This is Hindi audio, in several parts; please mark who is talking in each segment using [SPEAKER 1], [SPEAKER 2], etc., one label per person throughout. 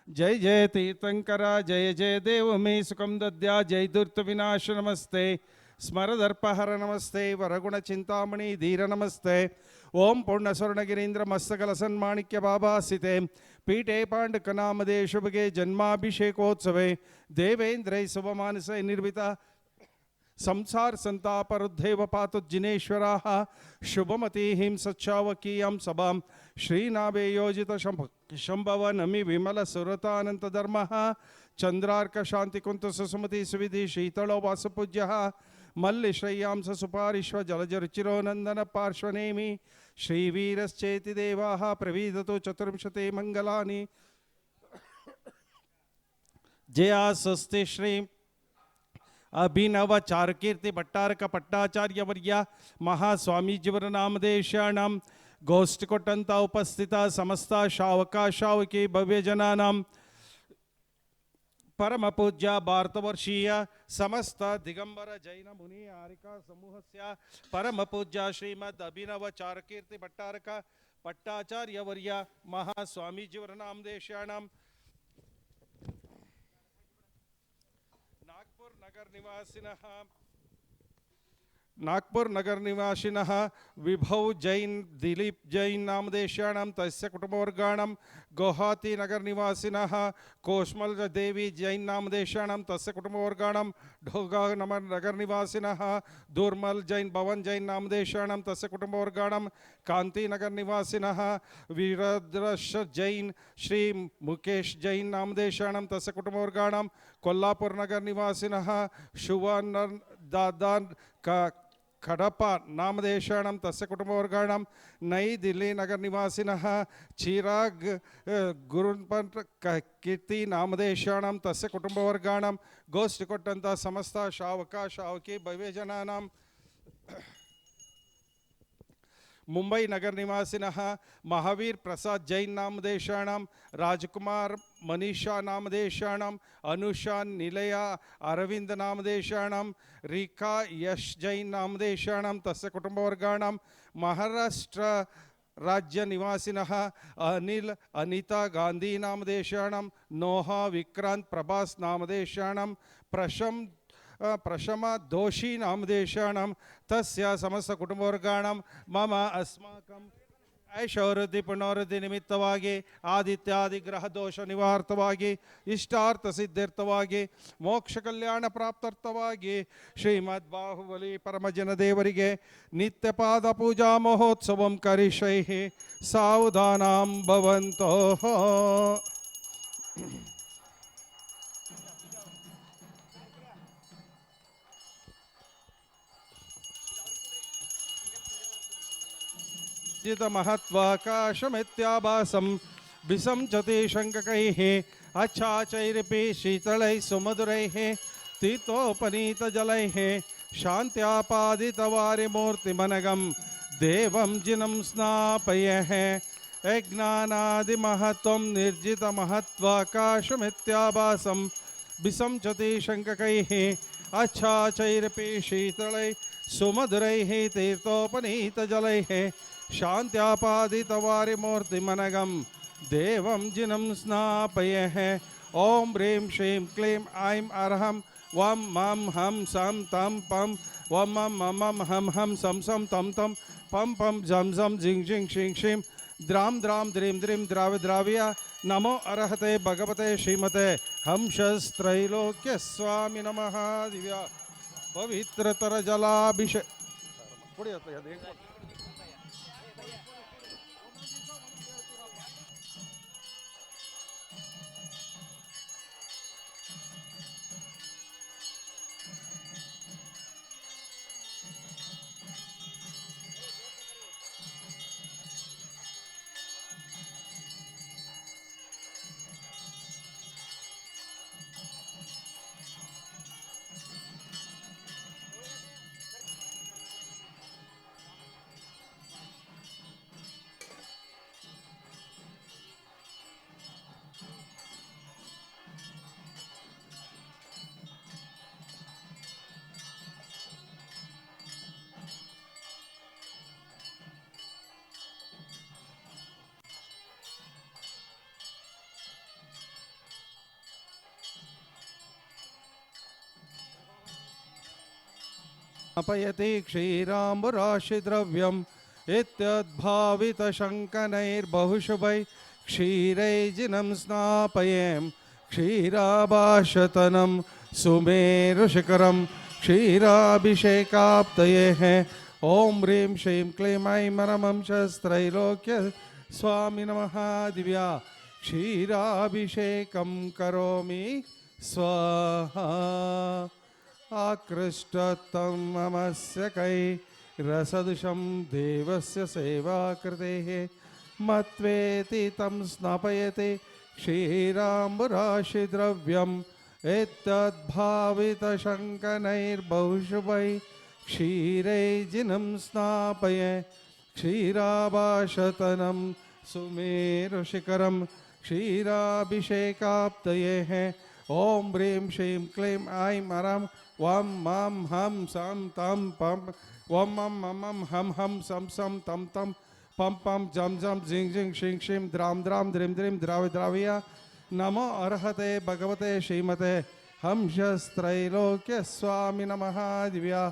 [SPEAKER 1] जय जय तीर्थंकरा जय जय देव मे सुखम दद्या जय दुर्त विनाश नमस्ते स्मरदर्पहर नमस्ते वरगुण चिंतामणि धीर नमस्ते ओम पूर्ण स्वर्णगिरीन्द्र मस्तकलसन्माणिक्य बाबासिते पीठे पाण्डुकनामदे शुभगे जन्माभिषेकोत्सवे देवेन्द्रै शुभमानसे निर्मिता संसार संतापरुद्धेव पातु जिनेश्वराः शुभमतीं सच्चावकीयं सभां श्रीनाभे योजित शंभव नमि विमल सुरतानंतधर्मः चंद्रार्क शांतिकुंत सुसुमति सुविधि शीतलो वासपूज्यः मल्लिश्रय्यांस सुपारिश्व जलजरुचिरो नंदन पार्श्वनेमि श्रीवीरश्चेति देवाः प्रवीदतु चतुर्विंशति मंगलानि जया स्वस्ति श्री अभिनव चारुकीर्ति भट्टारक पट्टाचार्य वर्य महास्वामीजीवर नामदेशाणां गोष्ठिकोट्टंत उपस्थित समस्त शावका शावकी भव्य जनानां परम पूज्य भारतवर्षीय समस्त दिगंबर जैन मुनि आरिका समूहस्य परम पूज्य श्रीमद अभिनव चारुकीर्ति भट्टारक पट्टाचार्य वर्य महास्वामीजीवर नामदेशाणां नागपुर नगर निवासिनः विभव जैन दिलीप जैन नामदेशाणां तस्य कुटुंबवर्गाणां गुवाहाटी नगर निवासिनः कोशमल देवी जैन नामदेशाणां तस्य कुटुंबवर्गाणां ढोगा नगर निवासिनः दूर्मल जैन भवन जैन नामदेशाणां तस्य कुटुंबवर्गाणां कांति नगर निवासिनः वीरद्रश जैन श्री मुकेश जैन नामदेशाणां तस्य कुटुंबवर्गाणां कोल्लापुर नगर निवासिनः शुभन दादान का खड़प्पा नामदेशाणां तस्य कुटुंबवर्गाणां नई दिल्ली नगर निवासिनः चिराग गुरुपंत कीर्ति नामदेशाणां तस्य कुटुंबवर्गाणां गोष्ठिकोट्टंत समस्त शावका शावकी भव्य जनानां मुंबई नगर निवासिनः महावीर प्रसाद जैन नामदेशाणां राजकुमार मनीषा नामदेशाणां अनुषा निलया अरविंद नामदेशाणां रीका यश जैन नामदेशाणां तस्य कुटुंबवर्गाणां महाराष्ट्र राज्य निवासिनः अनिल अनिता गांधी नामदेशाणां नोहा विक्रांत प्रभास नामदेशाणां प्रशमा दोषी नामदेशाणां तस्य समस्त कुटुंबवर्गाणां मम अस्माकं ऐश्वर्य पुनरुद्धि निमित्तವಾಗಿ ಆದಿತ್ಯಾದಿ ಗ್ರಹ ದೋಷ ನಿವಾರ್ತವಾಗಿ ಇಷ್ಟಾರ್ಥ ಸಿದ್ಧಾರ್ಥವಾಗಿ ಮೋಕ್ಷ ಕಲ್ಯಾಣ ಪ್ರಾಪ್ತಾರ್ಥವಾಗಿ ಶ್ರೀಮದ್ ಬಾಹುಬಲಿ ಪರಮಜನ ದೇವರಿಗೆ ನಿತ್ಯ ಪಾದ ಪೂಜಾ ಮಹೋತ್ಸವಂ ಕರಿಷ್ಯೈಹಿ ಸಾವಧಾನಂ ಭವಂತೋ महत्वाकाशमित्याभासं विसंचते शंककैः अच्छाचैरपि शीतलैः सुमधुरैः तीर्थोपनीतजलैः शान्त्यापादितवारिमूर्तिमनघं देवं जिनं स्नापयः यज्ञानादिमहत्त्वं निर्जितमहत्वाकाशमित्याभासं विसंचते शंककैः अच्छाचैरपि शीतलैः सुमधुरैः तीर्थोपनीतजलैः शान्त्यापादितवारिमूर्तिमनघं देवं जिनं स्नापयः ओं ह्रीं श्रीं क्लीं ऐं अरहं वं मं हं सं तं पं वं मं मम हं हं सं सं तं तं पं पं झं झं झिं झिं शिं शिं द्रां द्रां द्रीं द्रीं द्राव्य नमो अरहते भगवते श्रीमते हंसस्त्रैलोक्यस्वामी नमः दिव्या पवित्रतर जलाभिषेक अपयति क्षीराम्बुराशिद्रव्यम् इत्यद्भावितशङ्कनैर्बहुशुभैः क्षीरैर्जिनं स्नापयेम् क्षीराभाषतनं सुमेरुशिखरं क्षीराभिषेकाप्तये ॐ ह्रीं श्रीं क्लीं ऐं परमं त्रैलोक्य स्वामी नमः दिव्या क्षीराभिषेकं करोमि स्वाहा आकृष्टतं ममस्य कैरसदृशं देवस्य सेवाकृतेः मत्वेति तं स्नापयते क्षीराम्बुराशिद्रव्यम् एतद्भावितशङ्कनैर्बहुशुभैः क्षीरैर्जिनं स्नापये क्षीराभाषतनं सुमेरुशिखरं क्षीराभिषेकाप्तये ॐ ह्रीं श्रीं क्लीं ऐं मरं वं मं हं सं तं पं वं मं मम हं हं सं सं तं तं पं पं जं जं जिं जिं शिं शिं द्रां द्रां द्रिं द्रिं द्रावि द्रावय नमो अर्हते भगवते श्रीमते हंसस्त्रैलोक्य स्वामी नमः दिव्या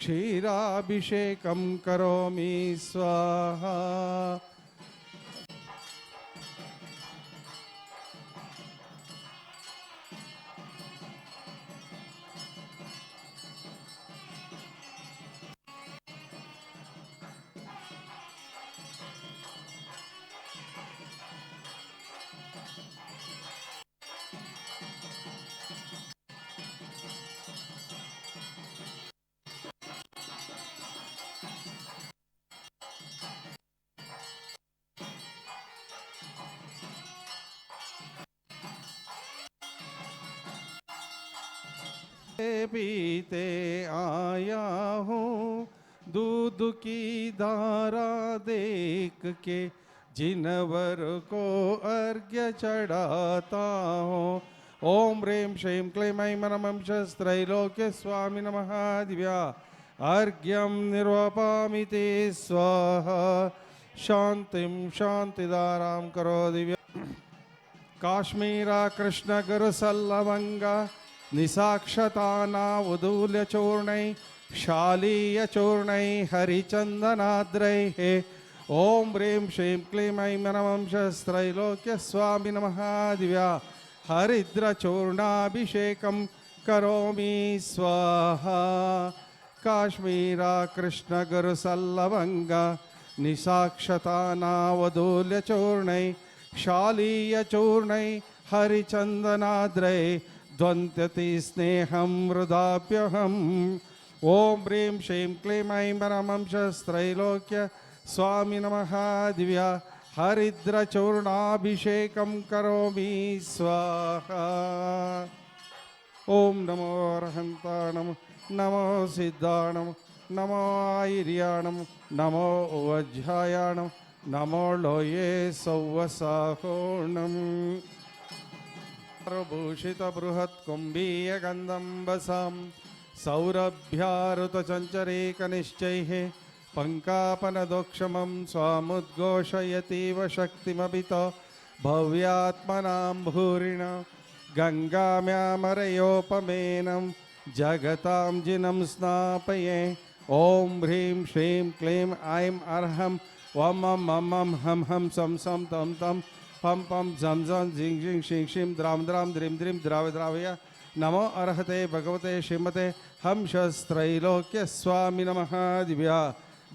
[SPEAKER 1] क्षीराभिषेकं करोमि स्वाहा पीते आया हूँ दूध की धारा देख के जिनवर को अर्घ्य चढ़ाता हूँ ओम ह्रीं श्रीं क्लीं ऐं परमं त्रैलोक्य स्वामी नमः दिव्या अर्घ्यं निर्वपामि ते स्वाहा शांतिं शांतिदारां करो दिव्या काश्मीरा कृष्ण गुरु सल्लवंगा निसाक्षतानावधूल्यचूर्णै शालीयचूर्णै हरिचन्दनाद्रैः ॐ ह्रीं श्रीं क्लीं ऐं परमं त्रैलोक्य स्वामी नमः दिव्या हरिद्रचूर्णाभिषेकं करोमि स्वाहा काश्मीरा कृष्ण गुरु सल्लवंगा निसाक्षतानावधूल्यचूर्णै शालीयचूर्णै हरिचन्दनाद्रै द्वन्द्यति स्नेहं हृदाप्यहम् ॐ ह्रीं श्रीं क्लीं ऐं परमं त्रैलोक्य स्वामी नमः दिव्या हरिद्रचूर्णाभिषेकं करोमि स्वाहा ॐ नमो अर्हन्ताणं नमो सिद्धाणं नमो आयर्याणं नमो वज्रायाणं नमो लोये सौवसाहोणम् भूषित बृहत् कुंभीय गंधंबसां सौरभ्यारुतचंचरेकनिश्चैः पंकापनदोक्षमं स्वामुद्घोषयतीव शक्तिमभित भव्यात्मनां भूरिण गंगाम्यामरयोपमेनं जगतां जिनं स्नापये ॐ ह्रीं श्रीं क्लीं ऐं अर्हं वं मं मम हं हं सं सं तं तं पं पं झं झं जिं जिं शिं शिं द्रां द्रां द्रिं द्रिं द्रावि द्रावय नमो अर्हते भगवते श्रीमते हंसस्त्रैलोक्य स्वामी नमः दिव्या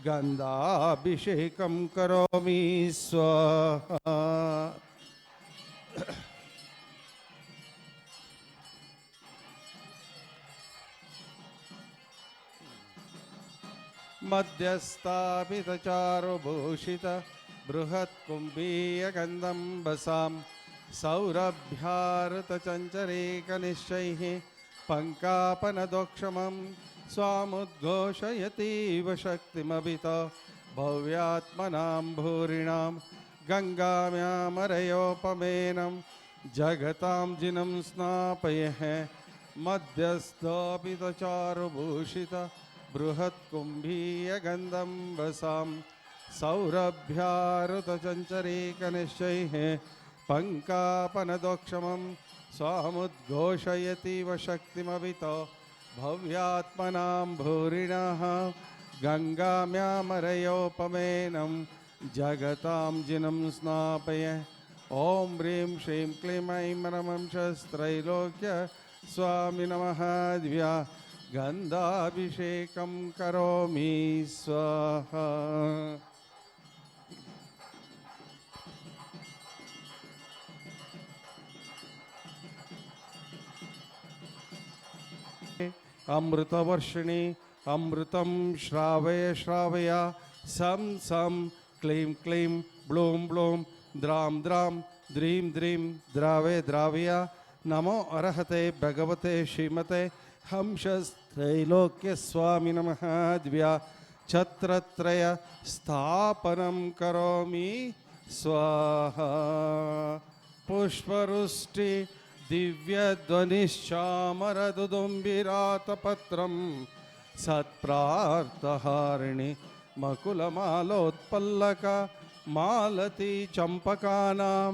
[SPEAKER 1] गंधाभिषेकं करोमि स्वाहा मध्यस्थापितचारुभूषित बृहत्कुम्भीय गन्धंबसां सौरभ्यारुतचञ्चरेकनिश्चैः पङ्कापनदोक्षमं स्वामुद्घोषयतीव शक्तिमभित भव्यात्मनां भूरिणां गङ्गाम्यामरयोपमेनं जगतां जिनं स्नापयः मध्यस्थापितचारुभूषित बृहत्कुम्भीय गन्धंबसां सौरभ्यारुतचञ्चरेकनिश्चैः पङ्कापनदोक्षमं स्वामुद्घोषयतीव शक्तिमभितो भव्यात्मनां भूरिणः गङ्गाम्यामरयोपमेनं जगतां जिनं स्नापय ॐ ह्रीं श्रीं क्लीं ऐं रमं शस्त्रैलोक्य स्वामी नमः दिव्या गन्धाभिषेकं करोमि स्वाहा। अमृतवर्षिणी अमृतं श्रावय श्रावय सं सं क्लीं क्लीं ब्लूं ब्लूं द्रां द्रां द्रीं द्रीं द्रावे द्रावय नमो अर्हते भगवते श्रीमते हंसस्त्रैलोक्यस्वामी नमः दिव्या छत्रत्रय स्थापनं करोमि स्वाहा। पुष्पवृष्टि दिव्यध्वनिश्चामरदुदुम्बिरातपत्रं सत्प्रार्थहारिणि मकुलमालोत्पल्लक मालती चम्पकानां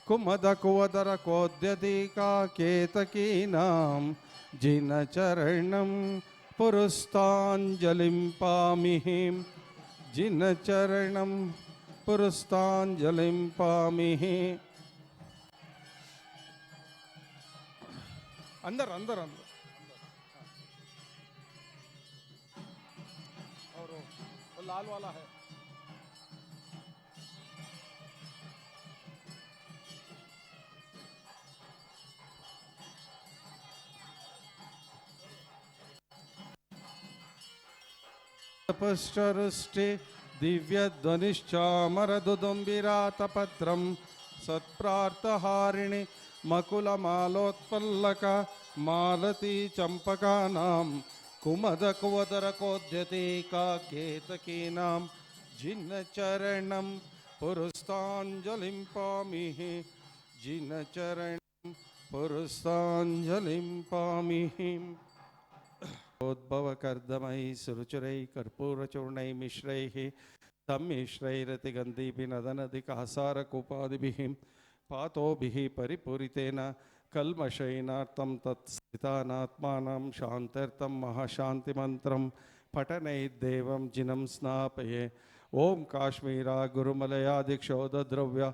[SPEAKER 1] कुमदकुवदरकोद्यतिका केतकीनां जिनचरणं पुरस्ताञ्जलिं पामिहि जिनचरणं पुरस्ताञ्जलिं पामिहि। अंदर अंदर अंदर और वो लाल वाला है। पुष्पवृष्टि दिव्यध्वनिश्चामरदुदुम्बिरातपत्रं सत्प्रार्थहारिणि मकुलमालोत्पल्लक मालती चम्पकानां कुमदकुवदरकोद्यतिका केतकीनां जिनचरणं पुरस्ताञ्जलिं पामिहि जिनचरणं पुरस्ताञ्जलिं पामिहि। उद्भवकर्दमैः सुरुचिरैः कर्पूरचूर्णैः मिश्रैः सम्मिश्रैरतिगन्धीभिः पातोभिः परिपूरितेन कल्मषैनार्थं तत्स्थितानात्मानं शान्त्यर्थं महाशान्तिमन्त्रं पठनैर्देवं जिनं स्नापये। ओम काश्मीरा गुरुमलयादिक्षोद्रव्य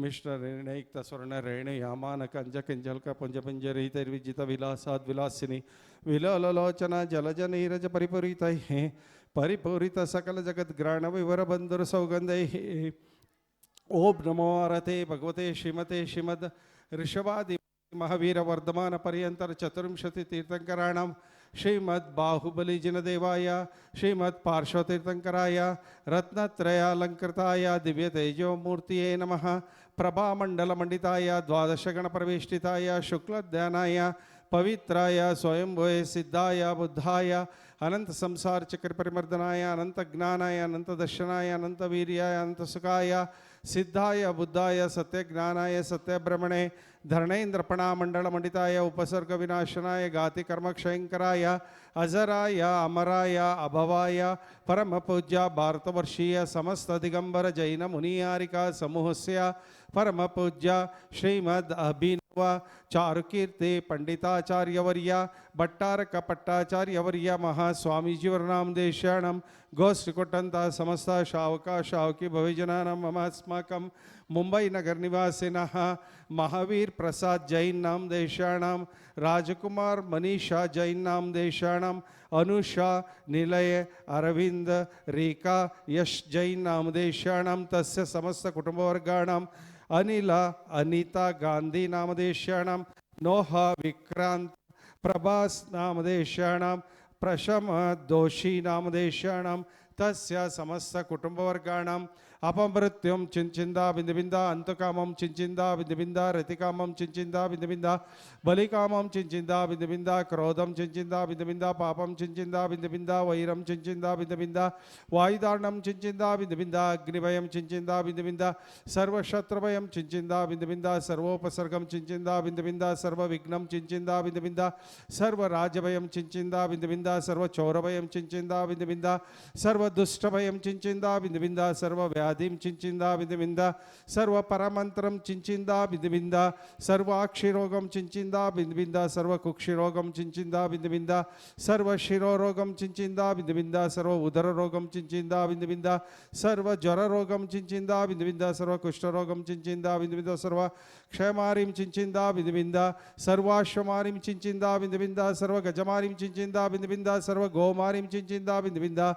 [SPEAKER 1] मिश्ररेणैक्तस्वर्णरेणयामान कंजकिंजल्क पुंजपिंजरीतैर्विजित विलासाद्विलासिनी विलोलोचना जलजनीरज परिपूरितैः परिपूरित सकल जगद्ग्राण विवर बंधुर सौगंधैः। ओम नमो आरते भगवते श्रीमते श्रीमद ऋषभादि महावीर वर्धमान पर्यंतर चतुर्विंशति तीर्थंकराणां श्रीमद् बाहुबली जिनदेवाय श्रीमद् पार्श्व तीर्थंकराय रत्नत्रयालंकृताय दिव्य तेजो मूर्तिये नमः। प्रभामंडल मंडिताय द्वादश गण प्रविष्टिताय शुक्ल ध्यानाय पवित्राय स्वयंभुवे सिद्धाय बुद्धाय अनंत संसार चक्र परिमर्दनाय अनंत ज्ञानाय अनंत दर्शनाय अनंत वीर्याय अनंत सुखाय सिद्धाय बुद्धाय सत्य ज्ञानाय सत्य ब्रह्मणे धरणेन्द्रपणा मंडल मंडिताय उपसर्ग विनाशनाय गाति कर्म क्षयंकराय अजराय अमराय अभवाय परम पूज्य भारतवर्षीय समस्त दिगंबर जैन मुनियारिका समूहस्य परम पूज्य श्रीमद् अभिनव चारुकीर्ति पंडिताचार्यवर्य भट्टारक पट्टाचार्यवर्य महास्वामीजीवर्णाम देशाणम गोष्ठकुटंता समस्त शावका शावकी भविजनानां मम अस्माकं मुंबई नगर निवासिनः महावीर प्रसाद जैन नाम देशाणां राजकुमार मनीषा जैन नाम देशाणां अनुषा निलय अरविंद रेखा यश जैन नाम देशाणां तस्य समस्त कुटुंबवर्गाणां अनिल अनीता गांधी नामदेशाणां नोहा विक्रांत प्रभास नामदेशाणां प्रशम दोषी नामदेशाणां तस्य समस्त कुटुंबवर्गाणां अपमृत्युं चिंचिंदा बिंदबिंदा अंतकामं चिंचिंदा बिंदबिंदा रतिकामं चिंचिंदा बिंदबिंदा बलिकामं चिंचिंदा बिंदबिंदा क्रोधं चिंचिंदा बिंदबिंदा पापं चिंचिंदा बिंदबिंदा वैरं चिंचिंदा बिंदबिंदा वायुदारणं चिंचिंदा बिंदबिंदा अग्निभयं चिंचिंदा बिंदबिंदा सर्वशत्रुभयं चिंचिंदा बिंदबिंदा सर्वोपसर्गं चिंचिंदा बिंदबिंदा सर्वविघ्नं चिंचिंदा बिंदबिंदा सर्वराजभयं चिंचिंदा बिंदबिंदा सर्वचौरभयं चिंचिंदा बिंदबिंदा सर्वदुष्टभयं चिंचिंदा बिंदबिंदा सर्व व्याधिं चिंचिंदा बिंदबिंदा सर्वपरमंत्रं चिंचिंदा बिंदबिंदा सर्वाक्षिरोगं चिंचिंदा बिंदबिंदा सर्वकुक्षिरोगं चिंचिंदा बिंदबिंदा सर्वशिरोरोगं चिंचिंदा बिंदबिंदा सर्व उदररोगं चिंचिंदा बिंदबिंदा सर्व ज्वररोगं चिंचिंदा बिंदबिंदा सर्व कुष्ठरोगं चिंचिंदा बिंदबिंदा सर्व क्षयमारीं चिंचिंदा बिंदबिंदा सर्वाश्वमारीं चिंचिंदा बिंदबिंदा सर्व गजमारीं चिंचिंदा बिंदबिंदा सर्व गोमारीं चिंचिंदा बिंदबिंदा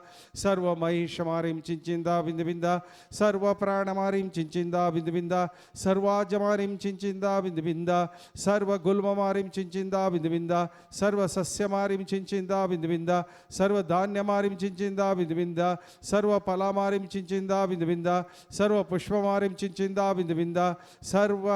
[SPEAKER 1] सर्व महिषमारीं चिंचिंदा बिंदबिंदा सर्व प्राणमारीं चिंचिंदा बिंदबिंदा सर्वाजमारीं चिंचिंदा बिंदबिंदा सर्व गुल्ममारीं चिंचिंदा बिंदबिंदा सर्व सस्यमारीं चिंचिंदा बिंदबिंदा सर्व धान्यमारीं चिंचिंदा बिंदबिंदा सर्व फलामारीं चिंचिंदा बिंदबिंदा सर्व पुष्पमारीं चिंचिंदा बिंदबिंदा सर्व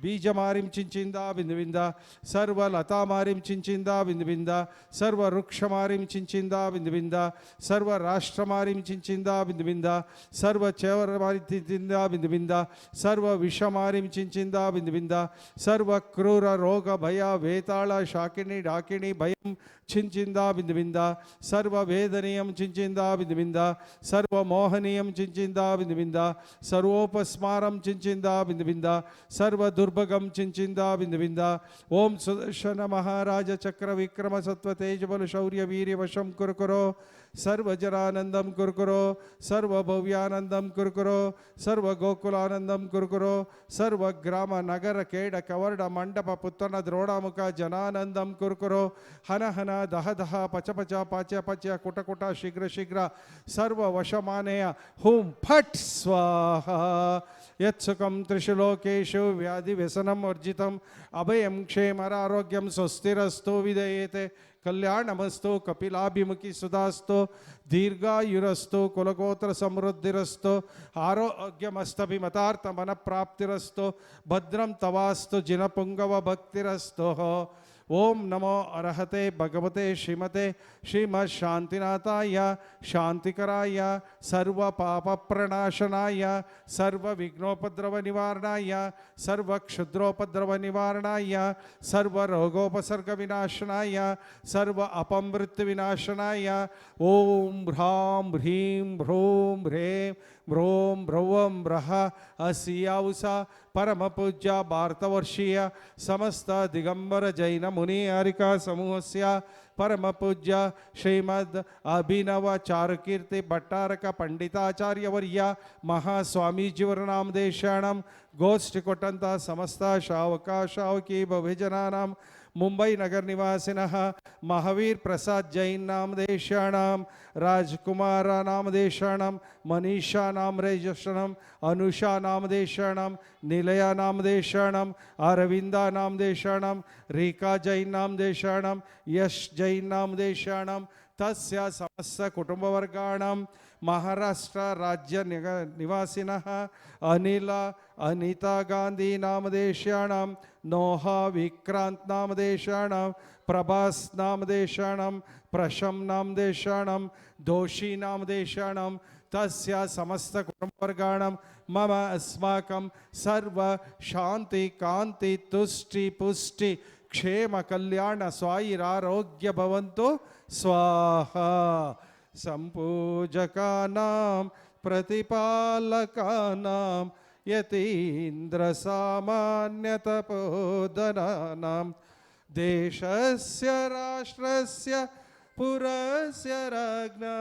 [SPEAKER 1] बीजमारीं चिंचिंदा बिंदबिंदा सर्व लतामारीं चिंचिंदा बिंदबिंदा सर्व वृक्षमारीं चिंचिंदा बिंदबिंदा सर्व राष्ट्रमारीं चिंचिंदा बिंदबिंदा सर्व चेवरमारीं चिंचिंदा बिंदबिंदा सर्व विषमारीं चिंचिंदा बिंदबिंदा सर्व क्रूर रोग भय वेताल शाकिनी डाकिनी भयं चिंचिंदा बिंदबिंदा सर्व वेदनीयं चिंचिंदा बिंदबिंदा सर्व मोहनीयं चिंचिंदा बिंदबिंदा सर्वोपस्मारं चिंचिंदा बिंदबिंदा सर्व दुर्भगं चिंचिंदा बिंदबिंदा ओम सुदर्शन महाराज चक्र विक्रम सत्व तेज बल शौर्य वीर्य वशं कुरकुरो सर्व जरानंदम कुरकुरो सर्व भव्यानंदम कुरकुरो सर्व गोकुलानंदम कुरकुरो सर्व ग्राम नगर केड कवर्ड मंडप पुत्तन द्रोणामुख जनानंदम कुरकुरो हन हन दह दह पच पच पाच पच कुट कुट शीघ्र शीघ्र सर्व वशमानेय हुं फट स्वाहा यत्सुखं त्रिषु लोकेषु व्याधि व्यसनं वर्जितम् अभयं क्षेमरारोग्यं स्वस्तिरस्तु विधयेते कल्याणमस्तु कपिलाभिमुखी सुधास्तु दीर्घायुरस्तु कुलगोत्र समृद्धिरस्तु आरोग्यमस्तभिमतार्थ मन प्राप्तिरस्तु भद्रं तवास्तु जिनपुंगव भक्तिरस्तु ओम नमो अरहते भगवते श्रीमते श्रीमद् शांतिनाथाय शांतिकराय सर्व पाप प्रणाशनाय सर्व विघ्नोपद्रव निवारणाय सर्व क्षुद्रोपद्रव निवारणाय सर्व रोगोपसर्ग विनाशनाय सर्व अपमृत्यु विनाशनाय ओम ह्रां ह्रीं भ्रूं ह्रें भ्रों भ्रुवं ब्रह असियाउसा परम पूज्य भारतवर्षीय समस्त दिगंबर जैन मुनि हरिका समूहस्य परम पूज्य श्रीमद् अभिनव चारुकीर्ति भट्टारक पंडिताचार्यवर्य महास्वामीजीवर्नामदेशाणां गोष्ठी कोट्टंत समस्त शावका शावकी भवजनानां मुंबई नगर निवासिनः महावीर प्रसाद जैन नामदेशाणां राजकुमार नामदेशाणां मनीषा नामदेशाणां अनुषा नामदेशाणां निलया नामदेशाणां अरविंदा नामदेशाणां रीका जैन नामदेशाणां यश जैन नामदेशाणां तस्य समस्त कुटुंबवर्गाणां महाराष्ट्र राज्य निवासिनः अनिल अनिता गांधी नामदेशाणां नोहा विक्रांत नामदेशाणां प्रभास नामदेशाणां प्रशम नामदेशाणां दोषी नामदेशाणां तस्य समस्त कुटुंबवर्गाणां मम अस्माकं सर्व शांति कांति तुष्टि पुष्टि क्षेम कल्याण स्वायुरारोग्य भवन्तु स्वाहा संपूजकानां प्रतिपालकानां यतीन्द्र सामान्यतपोधनानां देशस्य राष्ट्रस्य पुरस्य राज्ञा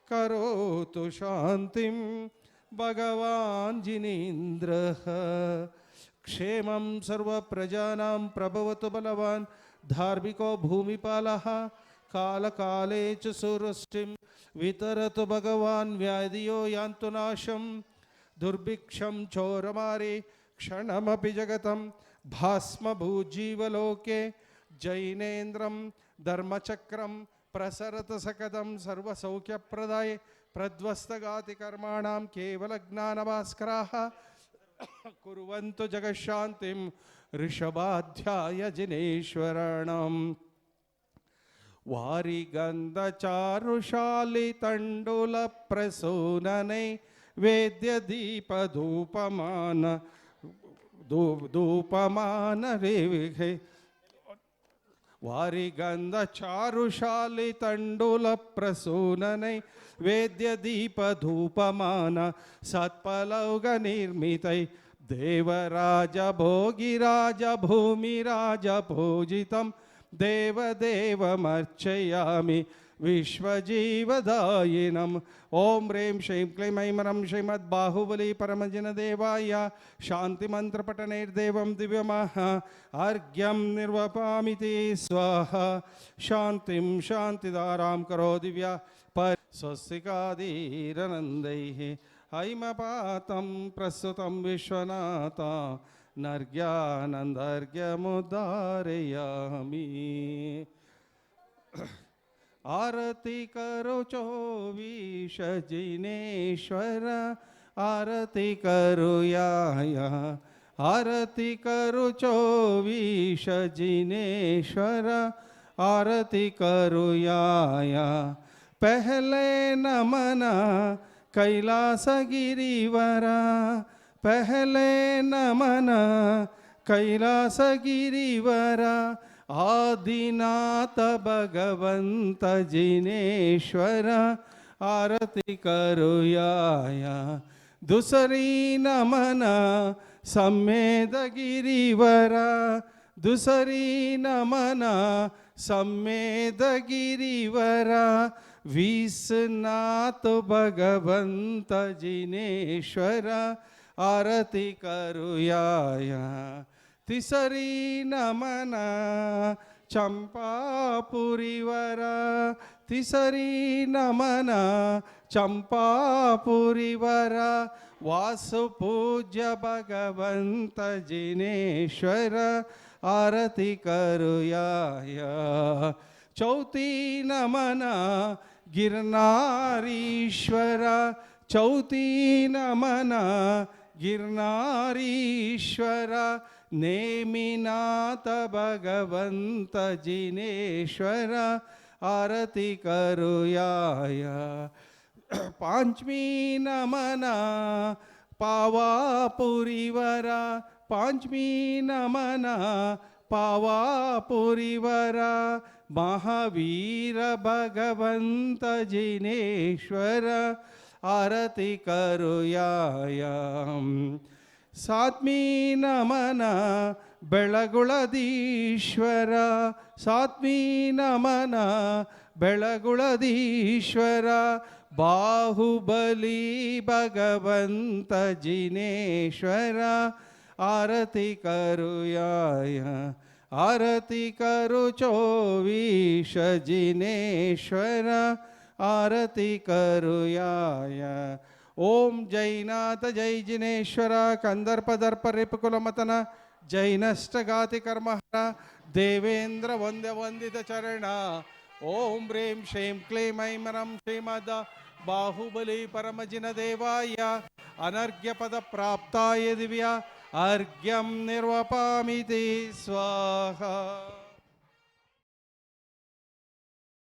[SPEAKER 1] करोतु शान्तिं भगवान् जिनेन्द्रः क्षेमं सर्वप्रजानां प्रभवतु बलवान् धार्मिको भूमिपालः कालकाले च सुवृष्टिं वितरतु भगवान् व्याधियो यान्तु नाशं दुर्भिक्षं चोरमारे क्षणमपि जगतं भास्मभूजीवलोके जैनेन्द्रं धर्मचक्रं प्रसरत सकदं सर्वसौख्यप्रदाय प्रध्वस्तगातिकर्माणां केवलज्ञानभास्कराः कुर्वन्तु जगशान्तिं ऋषभाध्याय जिनेश्वराणाम् वारिगन्धचारुशाली तण्डुल प्रसूनने वेद्य दीप धूपमान रेविघे వారిగంధ చారుశాలి తండుల ప్రసూననై వేద్య దీప ధూపమాన సత్పలౌగ నిర్మితై దేవరాజ భోగిరాజ భూమిరాజ పూజితం దేవదేవమర్చయామి విశ్వజీవదాయినం. ఓం హ్రీం శ్రీం క్లీం ఐం రం శ్రీమద్బాహుబలి పరమజనదేవాయ శాంతిమంత్రపఠనైర్దేవం దివ్యమః అర్ఘ్యం నిర్వపామితి స్వాహ. శాంతిం శాంతిదారాం కరో దివ్య స్వస్తికాదీరనందైః హైమపాతం ప్రస్తుతం విశ్వనాథ నర్గ్యానందర్ఘ్యముదారయామి. आरती करो चौवीश जिनेश्वर आरती करो या आरती करो चौवीश जिनेश्वर आरती करो या. पहले नमना कैलास गिरिवरा पहले नमना कैलास गिरिवरा आदिनाथ भगवंत जिनेश्वर आरती करो या. दूसरी नमना सम्मेद गिरिवरा दूसरी नमना सम्मेद गिरिवरा विश्वनाथ भगवंत जिनेश्वर आरती करो या. तिसरी नमना चंपापुरीवरा तिसरी नमना चंपापुरीवरा वासुपूज्य भगवंत जिनेश्वर आरती करो या. चौथी नमना गिरनारीश्वर चौथी नमना गिरनारीश्वर नेमिनाथ भगवंत जिनेश्वर आरती करो या. पांचवी नमना पावापुरीवरा पांचवी नमना पावापुरीवरा महावीर भगवंत जिनेश्वर आरती करो या. सात्मी नमना बेळगुळदीश्वर सात्मी नमना बेळगुळदीश्वर बाहुबली भगवंत जिनेश्वर आरती करो या. आरती करो चौवीश जिनेश्वर आरती करो या. ओम जैनाथ जय जिनेश्वर कंदर्पदर्प रिपुकुलमतन जैनष्टगाति कर्महर देवेंद्र वंद्य वंदित चरण. ओम ह्रीं श्रीं क्लीं ऐं ह्रं श्रीमद् बाहुबली परमजिन देवाय अनर्घ्य पद प्राप्ताय दिव्य अर्घ्यं निर्वपामिति स्वाहा.